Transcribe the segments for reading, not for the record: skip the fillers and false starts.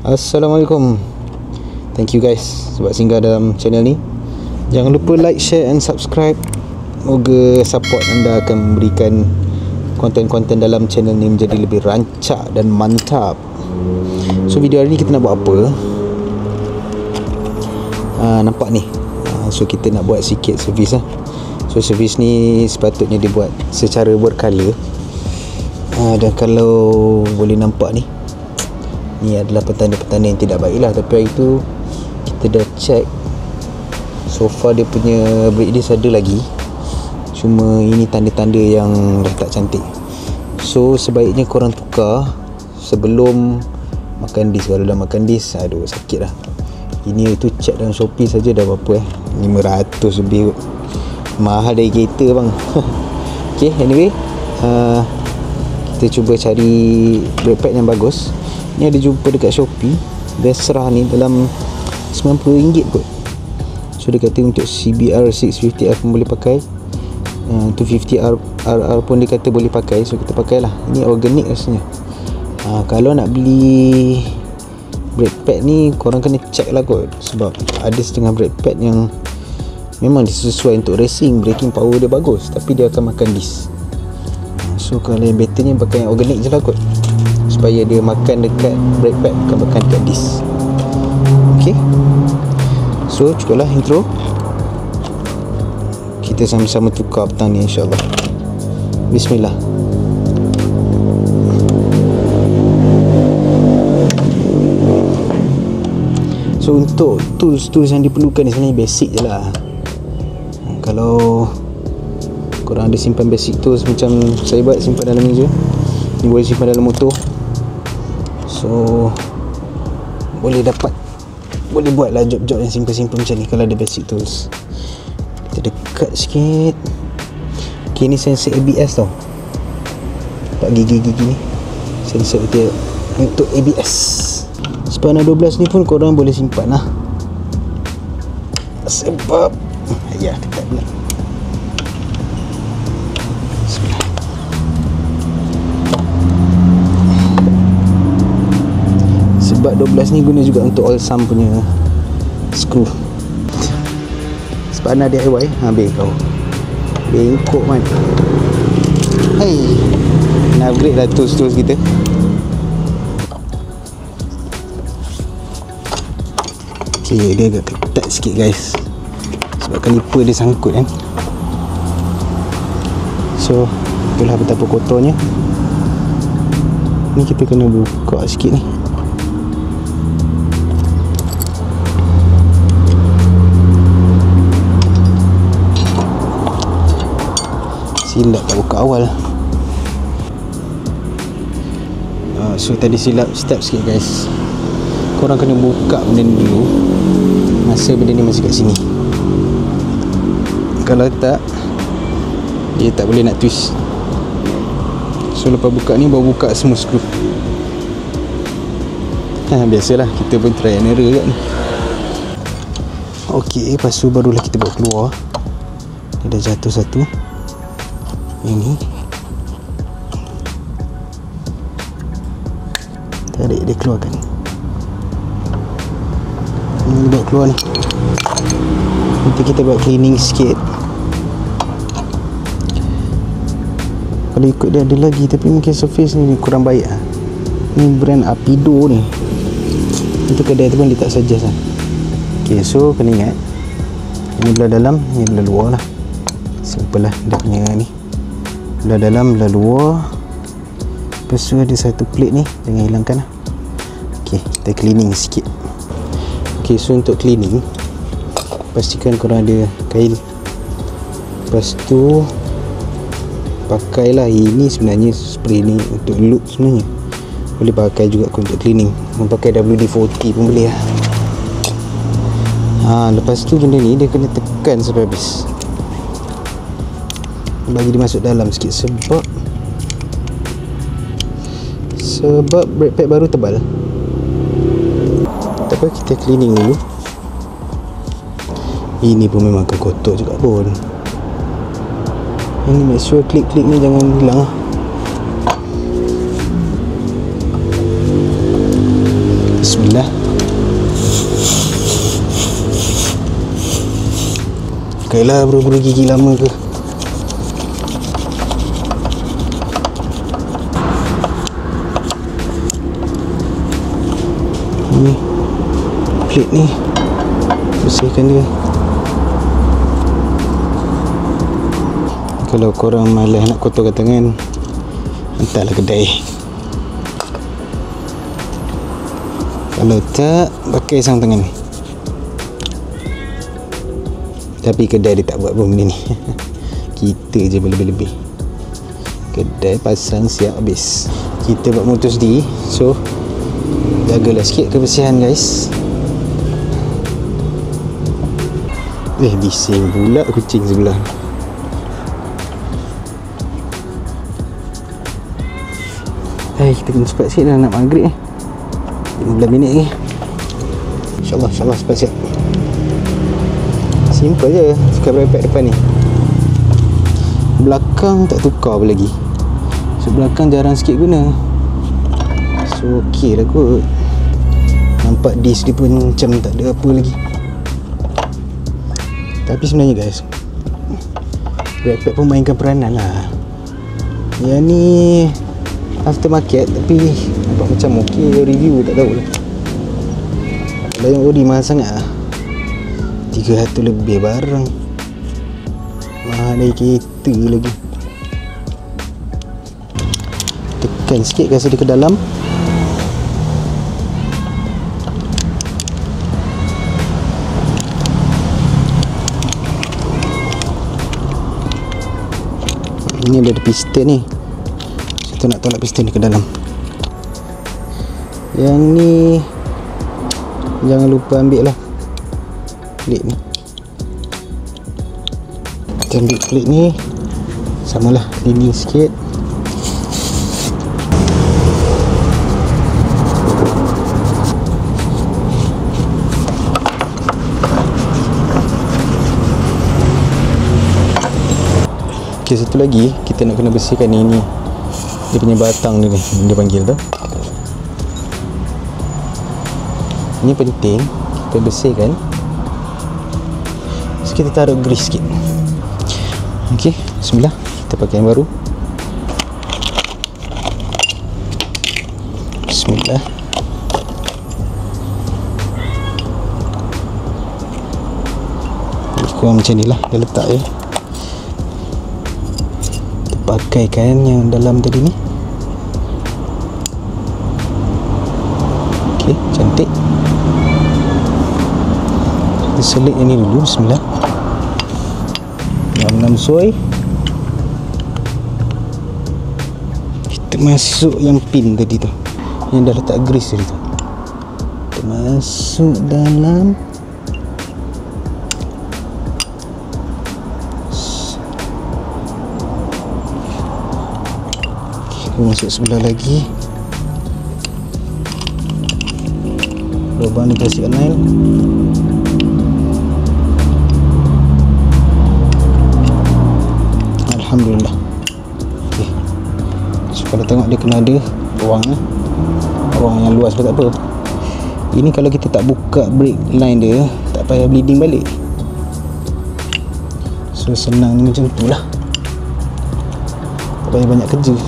Assalamualaikum. Thank you guys sebab singgah dalam channel ni. Jangan lupa like, share and subscribe. Moga support anda akan memberikan konten-konten dalam channel ni menjadi lebih rancak dan mantap. So video hari ni kita nak buat apa? Nampak ni. So kita nak buat sikit servis lah. So servis ni sepatutnya dibuat secara berkala. Dan kalau boleh nampak ni, ni adalah petanda-petanda yang tidak baik lah. Tapi hari tu kita dah check, so far dia punya brake disc ada lagi, cuma ini tanda-tanda yang dah tak cantik. So sebaiknya korang tukar sebelum makan disc. Kalau dah makan disc, aduh sakit lah. Ini itu check dalam Shopee saja dah berapa 500 lebih. Mahal dari kereta bang. Okay, anyway, kita cuba cari brake pad yang bagus. Ni ada jumpa dekat Shopee. Dia serah ni dalam RM90 kot. So dia kata untuk CBR 650R pun boleh pakai, 250RR pun dia kata boleh pakai. So kita pakai lah. Ini organik rasanya. Kalau nak beli brake pad ni, korang kena check lah kot. Sebab ada setengah brake pad yang memang disesuai untuk racing, braking power dia bagus, tapi dia akan makan disc. So kalau yang betternya pakai yang organik je lah kot, supaya dia makan dekat brake pad, bukan makan dekat disc. Okay, so cukuplah intro. Kita sama-sama tukar petang ni insyaAllah. Bismillah. So untuk tools yang diperlukan ni sebenarnya basic je lah. Kalau korang ada simpan basic tools macam saya buat, simpan dalam ni je. Ni boleh simpan dalam motor. So boleh buat lah job-job yang simple-simple macam ni kalau ada basic tools. Kita dekat sikit. Okay, ni sensor ABS tau. Nampak gigi-gigi ni, sensor dia untuk ABS. Spana 12 ni pun korang boleh simpan lah, sebab ya dekat pula. Sebab 12 ni guna juga untuk all sum punya skru. Spana DIY, habis kau bengkok man. Hai, nak upgrade lah tools kita. Okay, dia agak ketat sikit guys, sebab kaliper dia sangkut kan. So itulah betapa kotornya. Ni kita kena buka sikit ni. Silap tak buka awal. So tadi silap step sikit guys. Korang kena buka benda ni dulu masa benda ni masih kat sini. Kalau tak, dia tak boleh nak twist. So lepas buka ni, baru buka semua skru. Biasalah, kita pun try and error kat ni. Ok, lepas tu barulah kita bawa keluar. Dia dah jatuh satu. Ini tarik dia keluarkan. Ini bawa keluar ni. Nanti kita buat cleaning sikit. Kalau ikut dia ada lagi, tapi mungkin surface ni kurang baik lah. Ni brand Apido ni. Untuk kedai tu pun dia tak suggest lah. Ok, so kena ingat, ini belah dalam, ini belah luar lah. Simple lah dia punya ni. Belah dalam, belah luar. Lepas tu ada satu plate ni, jangan hilangkan lah. Ok, kita cleaning sikit. Ok, so untuk cleaning, pastikan korang ada kail. Lepas tu pakailah, ini sebenarnya spray ni untuk loop sebenarnya. Boleh pakai juga untuk cleaning. Memakai WD-40 pun boleh lah. Lepas tu benda ni dia kena tekan sampai habis, bagi dia masuk dalam sikit. Sebab brake pad baru tebal. Tak apa, kita cleaning dulu. Ini pun memang kotor juga pun. Ini make sure klik-klik ni jangan hilang lah. Bismillah. Okeylah, buru-buru gigi lama ke. Ni plate ni bersihkan dia. Kalau korang malas nak kotorkan tangan, hantarlah kedai. Kalau tak, pakai sarung tangan ni. Tapi kedai dia tak buat pun benda ni. Kita je lebih-lebih. Kedai pasang siap habis. Kita buat motor sendiri, so jagalah sikit kebersihan guys. Bising pula kucing sebelah. Kita kena cepat sikit dah, nak maghrib 15 minit ni. InsyaAllah cepat siap. Simple je suka berepek depan ni. Belakang tak tukar apa lagi. So belakang jarang sikit guna. So okey lah kot. Nampak disc dia pun macam tak ada apa lagi. Tapi sebenarnya guys, backpack pun mainkan peranan lah. Yang ni aftermarket tapi nampak macam okey. Review tak tahu lah. Kalau yang OD mahal sangat lah, 300 lebih barang. Mahal dari kereta lagi. Tekan sikit kasi dia ke dalam. Ini ada piston ni. Kita nak tolak piston ni ke dalam. Yang ni jangan lupa ambil lah plate ni. Kita ambil plate ni, samalah cleaning sikit. Okay, satu lagi kita nak kena bersihkan ni dia punya batang ni, dia panggil tu. Ini penting kita bersihkan. So kita taruh grease sikit. Okey, bismillah. Kita pakai yang baru. Bismillah. Kurang macam ni lah dia letak je. Pakaikan yang dalam tadi ni. Okey, cantik. Kita selit yang ni dulu. Bismillah. 6 suai. Kita masuk yang pin tadi tu, yang dah letak grease tadi tu. Kita masuk dalam. Masuk sebelah lagi. Lubang ni kasih nail. Alhamdulillah. Okay. So kalau tengok dia kena ada ruang ni. Ruang yang luas pun tak apa. Ini kalau kita tak buka brake line dia, tak payah bleeding balik. So senang ni macam tu lah. Tak payah banyak kerja.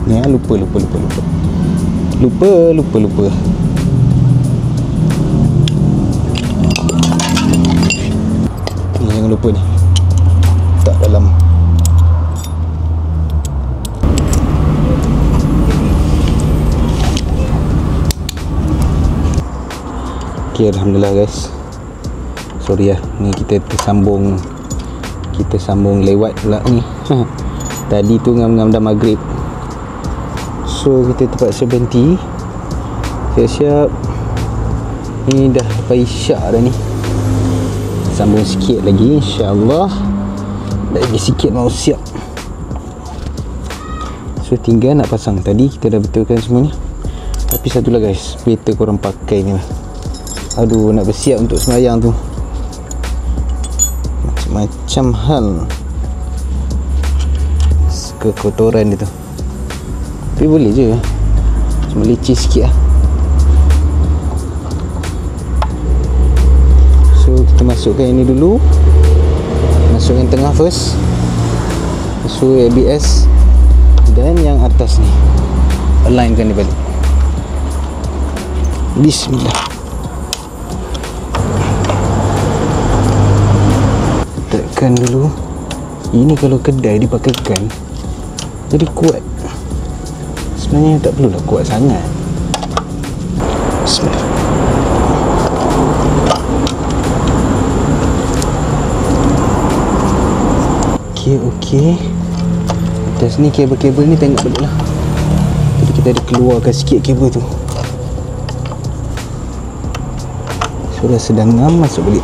Ni lupa. Ni jangan lupa ni. Tak dalam. Okay, alhamdulillah guys. Sorry lah, ni kita tersambung. Kita sambung lewat pula ni. Tadi tu ngam-ngam dah maghrib. So kita terpaksa berhenti. Siap-siap. Ni dah lepas isyak dah ni. Sambung sikit lagi, insyaAllah. Lagi sikit mau siap. So tinggal nak pasang. Tadi kita dah betulkan semuanya. Tapi satu lah guys, better korang pakai ni lah. Aduh, nak bersiap untuk sembahyang tu macam-macam hal. Kekotoran dia tu. Tapi boleh je. melicin sikit lah. So kita masukkan ini dulu, masukkan tengah first, masuk ABS, dan yang atas ni alignkan dia balik. Bismillah. Tekan dulu. Ini kalau kedai dia pakai kan, jadi kuat. Sebenarnya tak perlulah kuat sangat. Bismillah. Okey. Atas ni kabel-kabel ni tengok balik lah. Jadi kita ada keluarkan sikit kabel tu. Sudah sedang ngam, masuk balik.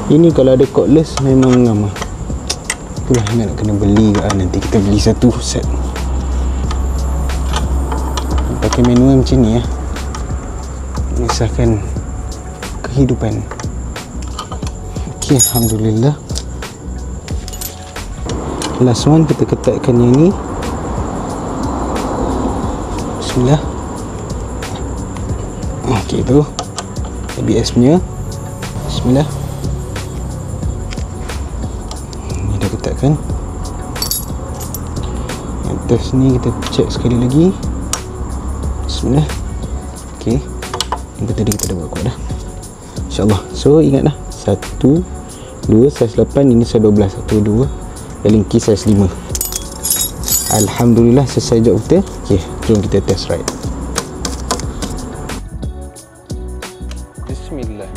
Ini kalau ada cordless memang ngam lah. Itulah nak kena beli ke, nanti kita beli satu set. Pakai manual macam ni ya, menyusahkan kehidupan. Okey, alhamdulillah. Last one kita ketatkan yang ni. Bismillah. Okey, tu ABS punya. Bismillah. Ni dah ketatkan. Yang atas ni kita check sekali lagi. Bismillah. Okey, yang tadi kita dah buat kuat dah, InsyaAllah. So ingat dah, 1, 2 saiz 8, ini saiz 12, 1, 2, dan lingki saiz 5. Alhamdulillah selesai job kita. Okay, jom kita test ride. Bismillah.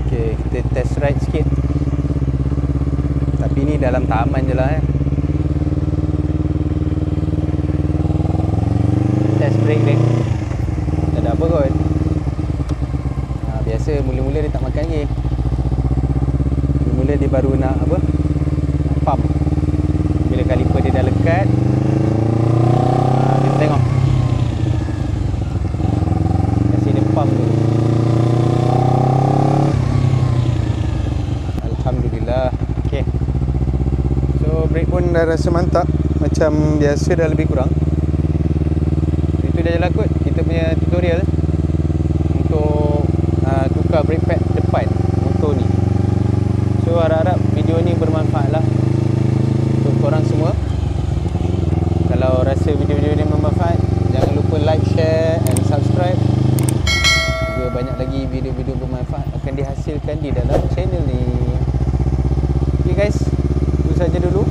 Okay, kita test ride sikit. Tapi ni dalam taman je lah Test brake dia tak ada apa kot. Biasa mula-mula dia tak makan lagi. Mula-mula dia baru nak apa, pump. Bila kaliper dia dah lekat, kita tengok, kasi dia pump dulu. Alhamdulillah. Okay, so brake pun dah rasa mantap, macam biasa dah lebih kurang. Itu dah jalan kot kita punya tutorial untuk tukar brake pad depan motor ni. So harap-harap video ni bermanfaat lah untuk korang semua. Kalau rasa video-video ni bermanfaat, jangan lupa like, share and subscribe. Juga banyak lagi video-video bermanfaat akan dihasilkan di dalam channel ni. Okay guys, itu saja dulu.